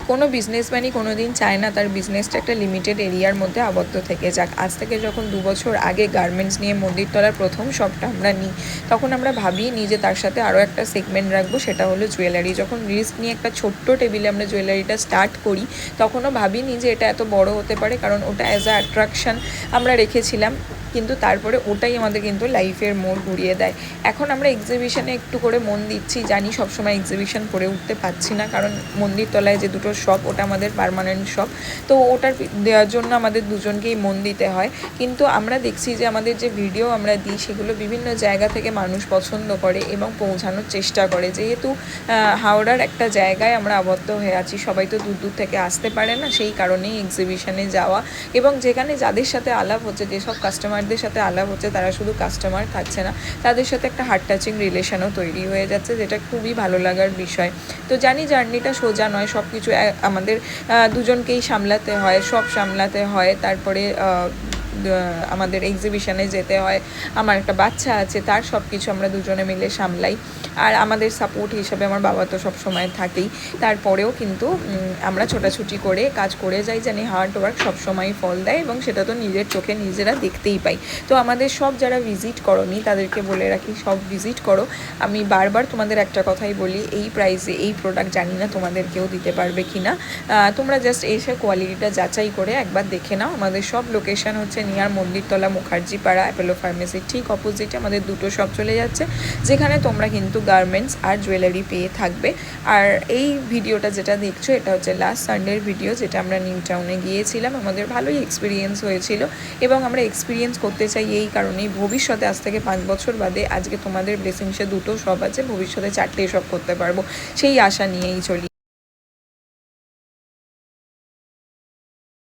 কোনো বিজনেসম্যানই কোনো দিন চায় না তার বিজনেসটা একটা লিমিটেড এরিয়ার মধ্যে আবদ্ধ থেকে যাক। আজ থেকে যখন 2 বছর আগে গার্মেন্টস নিয়ে মন্দিরতলার প্রথম শপটা আমরা নিই, তখন আমরা ভাবিনি যে তার সাথে আরও একটা সেগমেন্ট রাখবো, সেটা হলো জুয়েলারি। যখন রিস্ক নিয়ে একটা ছোট্ট টেবিলে আমরা জুয়েলারিটা স্টার্ট করি, তখনও ভাবিনি যে এটা এত বড় হতে পারে, কারণ ওটা অ্যাজ আ অ্যাট্রাকশান আমরা রেখেছিলাম। কিন্তু তারপরে ওটাই আমাদের কিন্তু লাইফের মোড় ঘুরিয়ে দেয়। এখন আমরা এক্সিবিশনে একটু করে মন দিচ্ছি, জানি সবসময় এক্সিবিশন করে উঠতে পারছি না, কারণ মন্দিরতলায় যে দুটো শপ ওটা আমাদের পার্মানেন্ট শপ, তো ওটার দেওয়ার জন্য আমাদের দুজনকেই মন দিতে হয়। কিন্তু আমরা দেখছি যে আমাদের যে ভিডিও আমরা দিই সেগুলো বিভিন্ন জায়গা থেকে মানুষ পছন্দ করে এবং পৌঁছানোর চেষ্টা করে। যেহেতু হাওড়ার একটা জায়গায় আমরা আবদ্ধ হয়ে আছি, সবাই তো দূর দূর থেকে আসতে পারে না, সেই কারণেই এক্সিবিশনে যাওয়া। এবং যেখানে যাদের সাথে আলাপ হচ্ছে, যেসব কাস্টমারদের সাথে আলাপ হচ্ছে, তারা শুধু কাস্টমার থাকছে না, তাদের সাথে একটা হার্ট টাচিং রিলেশনও তৈরি হয়ে যাচ্ছে, যেটা খুবই ভালো লাগার বিষয়। তো জানি জার্নিটা সোজা নয়, সব কিছু আমাদের দুজনকেই সামলাতে হয়, সব সামলাতে হয়। তারপরে আমাদের এক্সিবিশনে যেতে হয়, আমার একটা বাচ্চা আছে, তার সব কিছু আমরা দুজনে মিলে সামলাই। আর আমাদের সাপোর্ট হিসাবে আমার বাবা তো সব সময় থাকেই। তারপরেও কিন্তু আমরা ছোটাছুটি করে কাজ করে যাই, জানি হার্ড ওয়ার্ক সবসময় ফল দেয়, এবং সেটা তো নিজের চোখে নিজেরা দেখতেই পাই। তো আমাদের সব যারা ভিজিট করোনি তাদেরকে বলে রাখি, সব ভিজিট করো। আমি বারবার তোমাদের একটা কথাই বলি, এই প্রাইসে এই প্রোডাক্ট জানি না তোমাদের কেউ দিতে পারবে কি না, তোমরা জাস্ট এসে কোয়ালিটিটা যাচাই করে একবার দেখে নাও। আমাদের সব লোকেশন হচ্ছে নিয়ার মন্দিরতলা, মুখার্জি পাড়া, অ্যাপোলো ফার্মেসির ঠিক অপোজিটে আমাদের দুটো শপ চলে যাচ্ছে, যেখানে তোমরা কিন্তু গার্মেন্টস আর জুয়েলারি পেয়ে থাকবে। আর এই ভিডিওটা যেটা দেখছো, এটা হচ্ছে লাস্ট সানডের ভিডিও, যেটা আমরা নিউ টাউনে গিয়েছিলাম। আমাদের ভালোই এক্সপিরিয়েন্স হয়েছিল, এবং আমরা এক্সপিরিয়েন্স করতে চাই এই কারণেই, ভবিষ্যতে আজ থেকে 5 বছর বাদে আজকে তোমাদের ব্লেসিংসে দুটো শপ আছে, ভবিষ্যতে 4টে শপ করতে পারবো, সেই আশা নিয়েই চলি।